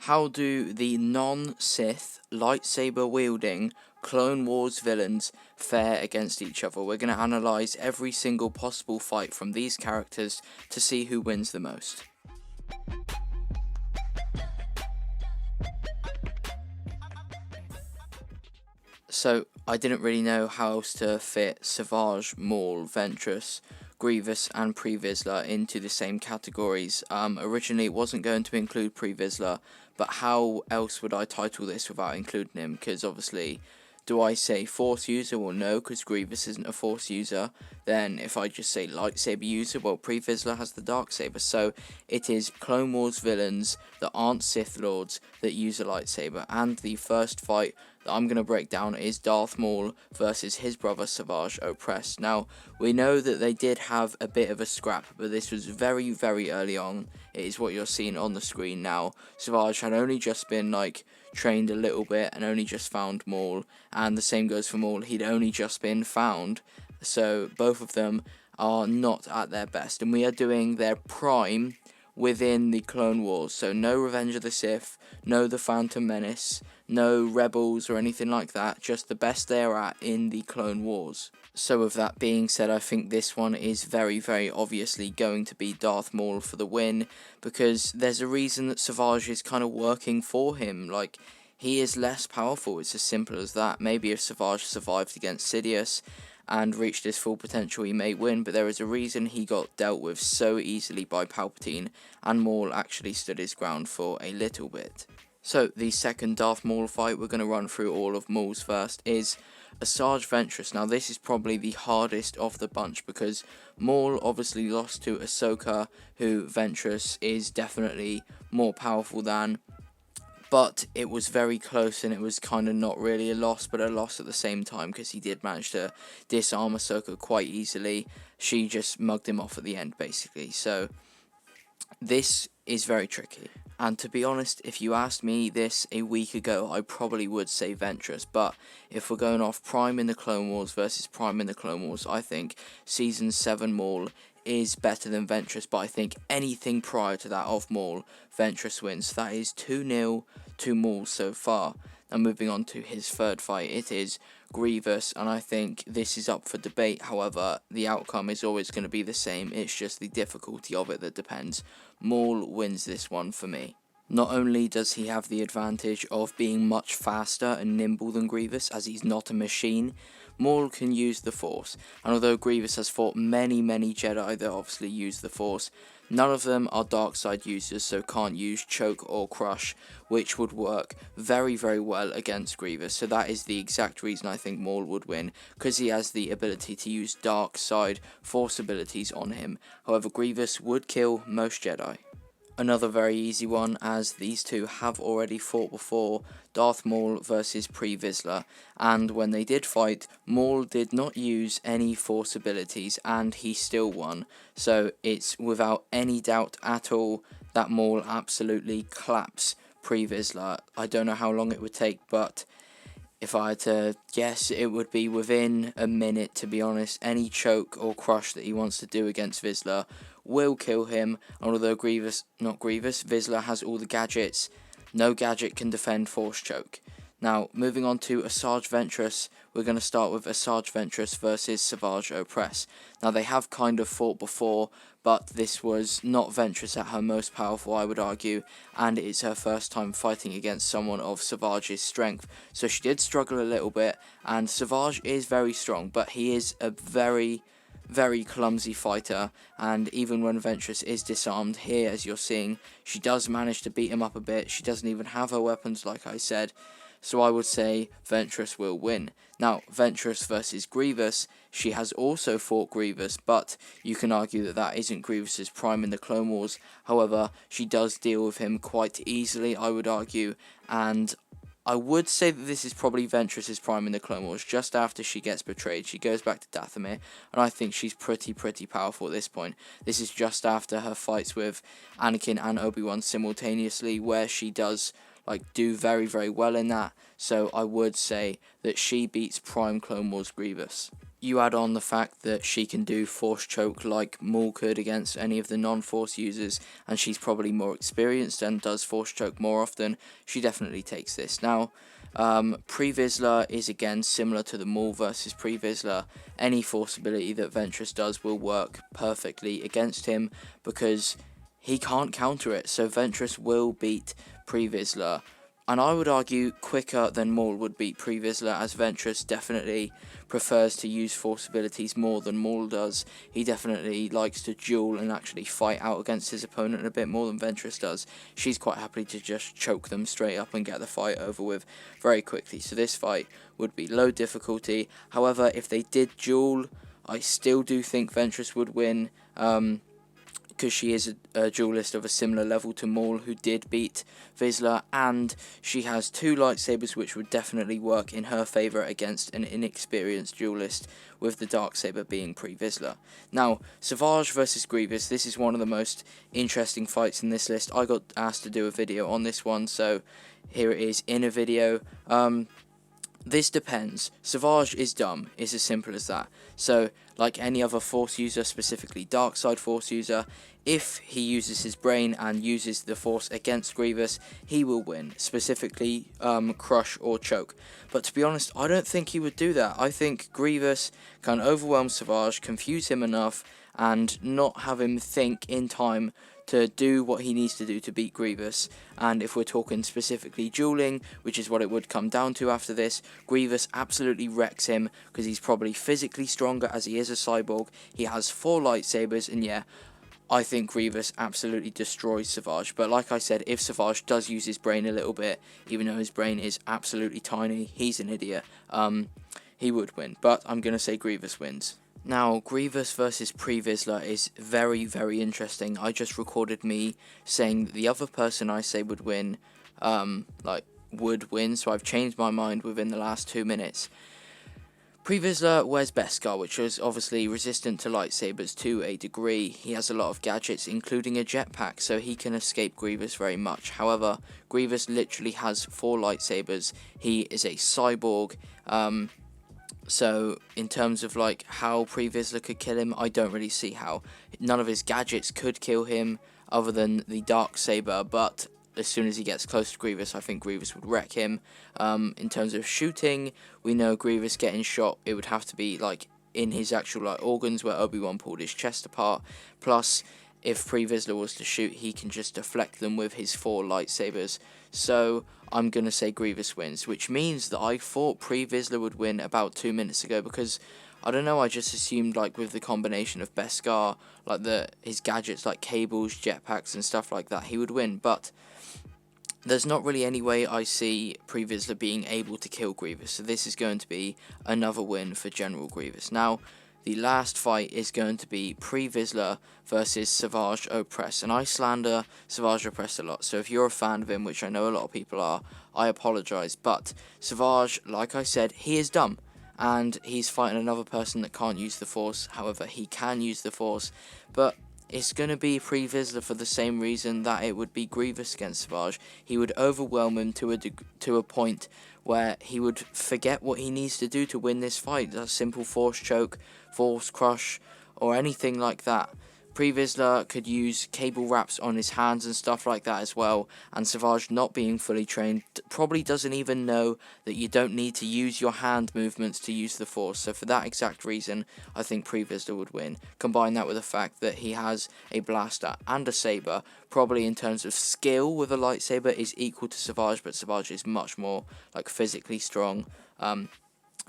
how do the non-Sith lightsaber wielding Clone Wars villains fare against each other? We're going to analyse every single possible fight from these characters to see who wins the most. So, I didn't really know how else to fit Asajj, Maul, Ventress, Grievous and Pre Vizsla into the same categories. Originally it wasn't going to include Pre Vizsla, but how else would I title this without including him? Because obviously, do I say Force user? Well, no, because Grievous isn't a Force user. Then if I just say Lightsaber user, well, Pre Vizsla has the Darksaber. So it is Clone Wars villains that aren't Sith Lords that use a lightsaber. And the first fight that I'm going to break down is Darth Maul versus his brother Asajj Oppress. Now, we know that they did have a bit of a scrap, but this was very, very early on. It is what you're seeing on the screen now. Asajj had only just been, trained a little bit and only just found Maul, and the same goes for Maul. He'd only just been found, so both of them are not at their best, and we are doing their prime within the Clone Wars. So no Revenge of the Sith, no The Phantom Menace, no Rebels or anything like that, just the best they're at in the Clone Wars. So with that being said, I think this one is very, very obviously going to be Darth Maul for the win, because there's a reason that Asajj is kind of working for him. He is less powerful, it's as simple as that. Maybe if Asajj survived against Sidious and reached his full potential, he may win, but there is a reason he got dealt with so easily by Palpatine, and Maul actually stood his ground for a little bit. So, the second Darth Maul fight, we're going to run through all of Maul's first, is Asajj Ventress. Now, this is probably the hardest of the bunch, because Maul obviously lost to Ahsoka, who Ventress is definitely more powerful than. But it was very close, and it was kind of not really a loss, but a loss at the same time, because he did manage to disarm Ahsoka quite easily. She just mugged him off at the end, basically. So, this is very tricky. And to be honest, if you asked me this a week ago, I probably would say Ventress. But if we're going off Prime in the Clone Wars versus Prime in the Clone Wars, I think Season 7 Maul is better than Ventress, but I think anything prior to that of Maul, Ventress wins. That is 2-0 to Maul so far. Now moving on to his third fight, it is Grievous, and I think this is up for debate. However, the outcome is always going to be the same, it's just the difficulty of it that depends. Maul wins this one for me. Not only does he have the advantage of being much faster and nimble than Grievous, as he's not a machine, Maul can use the Force, and although Grievous has fought many Jedi that obviously use the Force, none of them are dark side users, so can't use Choke or Crush, which would work very well against Grievous. So that is the exact reason I think Maul would win, because he has the ability to use dark side Force abilities on him. However, Grievous would kill most Jedi. Another very easy one, as these two have already fought before, Darth Maul versus Pre Vizsla, and when they did fight, Maul did not use any Force abilities and he still won, so it's without any doubt at all that Maul absolutely claps Pre Vizsla. I don't know how long it would take, but if I had to guess, it would be within a minute, to be honest. Any choke or crush that he wants to do against Vizsla will kill him, and although Vizsla has all the gadgets, no gadget can defend Force Choke. Now, moving on to Asajj Ventress, we're going to start with Asajj Ventress versus Asajj Oppress. Now, they have kind of fought before, but this was not Ventress at her most powerful, I would argue, and it's her first time fighting against someone of Asajj's strength. So she did struggle a little bit, and Asajj is very strong, but he is a very clumsy fighter, and even when Ventress is disarmed, here as you're seeing, she does manage to beat him up a bit. She doesn't even have her weapons, like I said, so I would say Ventress will win. Now, Ventress versus Grievous, she has also fought Grievous, but you can argue that that isn't Grievous's prime in the Clone Wars. However, she does deal with him quite easily, I would argue, and I would say that this is probably Ventress's prime in the Clone Wars, just after she gets betrayed. She goes back to Dathomir, and I think she's pretty powerful at this point. This is just after her fights with Anakin and Obi-Wan simultaneously, where she does do very well in that, so I would say that she beats Prime Clone Wars Grievous. you add on the fact that she can do Force Choke like Maul could against any of the non-Force users, and she's probably more experienced and does Force Choke more often, she definitely takes this. Now, Pre Vizsla is again similar to the Maul versus Pre Vizsla. Any Force ability that Ventress does will work perfectly against him because he can't counter it, so Ventress will beat Pre Vizsla. And I would argue quicker than Maul would beat Pre Vizsla, as Ventress definitely prefers to use Force abilities more than Maul does. He definitely likes to duel and actually fight out against his opponent a bit more than Ventress does. She's quite happy to just choke them straight up and get the fight over with very quickly. So this fight would be low difficulty. However, if they did duel, I still do think Ventress would win. Because she is a duelist of a similar level to Maul, who did beat Vizsla, and she has 2 lightsabers which would definitely work in her favour against an inexperienced duelist, with the Darksaber being Pre Vizsla. Now, Asajj versus Grievous, this is one of the most interesting fights in this list. I got asked to do a video on this one, so here it is in a video. This depends. Asajj is dumb, it's as simple as that. So, like any other Force user, specifically dark side Force user, if he uses his brain and uses the Force against Grievous, he will win, specifically crush or choke. But to be honest, I don't think he would do that. I think Grievous can overwhelm Asajj, confuse him enough, and not have him think in time to do what he needs to do to beat Grievous. And if we're talking specifically dueling, which is what it would come down to after this, Grievous absolutely wrecks him because he's probably physically stronger as he is a cyborg. He has 4 lightsabers, and yeah, I think Grievous absolutely destroys Asajj. But like I said, if Asajj does use his brain a little bit, even though his brain is absolutely tiny, he's an idiot, he would win. But I'm going to say Grievous wins. Now, Grievous versus Pre Vizsla is very, very interesting. I just recorded me saying that the other person I say would win, would win, so I've changed my mind within the last 2 minutes. Pre Vizsla wears Beskar, which is obviously resistant to lightsabers to a degree. He has a lot of gadgets, including a jetpack, so he can escape Grievous very much. However, Grievous literally has 4 lightsabers. He is a cyborg, so, in terms of, like, how Pre Vizsla could kill him, I don't really see how. None of his gadgets could kill him, other than the Darksaber, but as soon as he gets close to Grievous, I think Grievous would wreck him. In terms of shooting, we know Grievous getting shot, it would have to be, like, in his actual, like, organs, where Obi-Wan pulled his chest apart. Plus, if Pre Vizsla was to shoot, he can just deflect them with his 4 lightsabers. So, I'm going to say Grievous wins, which means that I thought Pre Vizsla would win about 2 minutes ago, because, I don't know, I just assumed, like, with the combination of Beskar, like, his gadgets, like cables, jetpacks, and stuff like that, he would win, but there's not really any way I see Pre Vizsla being able to kill Grievous, so this is going to be another win for General Grievous. Now, the last fight is going to be Pre Vizsla versus Asajj Oppress. And Icelander Asajj Oppress a lot, so if you're a fan of him, which I know a lot of people are, I apologise. But Asajj, like I said, he is dumb, and he's fighting another person that can't use the Force. However, he can use the Force, but it's going to be Pre Vizsla for the same reason that it would be Grievous against Asajj. He would overwhelm him to a point where he would forget what he needs to do to win this fight. A simple Force Choke, Force Crush, or anything like that. Pre Vizsla could use cable wraps on his hands and stuff like that as well, and Asajj, not being fully trained, probably doesn't even know that you don't need to use your hand movements to use the Force. So for that exact reason, I think Pre Vizsla would win. Combine that with the fact that he has a blaster and a saber, probably in terms of skill with a lightsaber is equal to Asajj, but Asajj is much more, like, physically strong.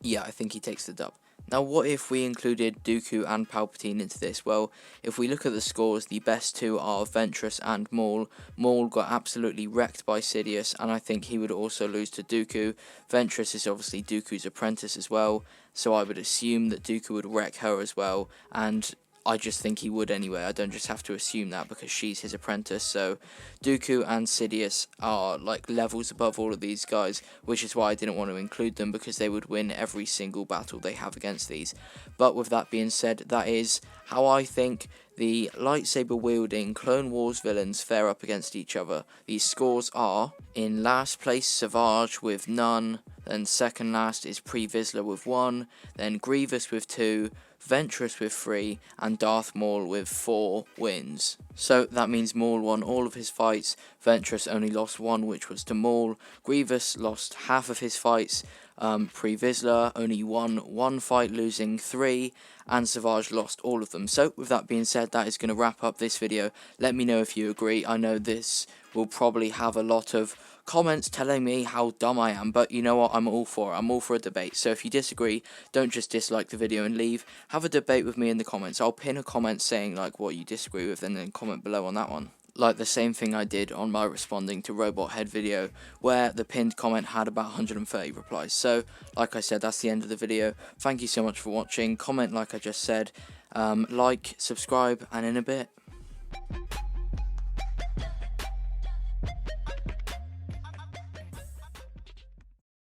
Yeah, I think he takes the dub. Now, what if we included Dooku and Palpatine into this? Well, if we look at the scores, the best 2 are Ventress and Maul. Maul got absolutely wrecked by Sidious, and I think he would also lose to Dooku. Ventress is obviously Dooku's apprentice as well, so I would assume that Dooku would wreck her as well, and I just think he would anyway. I don't just have to assume that because she's his apprentice. So Dooku and Sidious are, like, levels above all of these guys, which is why I didn't want to include them, because they would win every single battle they have against these. But with that being said, that is how I think the lightsaber wielding Clone Wars villains fare up against each other. These scores are: in last place Asajj with none, Then second last is Pre Vizsla with 1, then Grievous with 2, Ventress with 3, and Darth Maul with 4 wins. So that means Maul won all of his fights, Ventress only lost 1, which was to Maul, Grievous lost half of his fights, Pre Vizsla only won 1 fight, losing 3, and Asajj lost all of them. So with that being said, that is going to wrap up this video. Let me know if you agree. I know this will probably have a lot of comments telling me how dumb I am, but you know what, I'm all for it. I'm all for a debate. So if you disagree, don't just dislike the video and leave. Have a debate with me in the comments. I'll pin a comment saying like what you disagree with, and then comment below on that one. Like the same thing I did on my responding to Robot Head video, where the pinned comment had about 130 replies. So, like I said, that's the end of the video. Thank you so much for watching. Comment like I just said. Like, subscribe, and in a bit.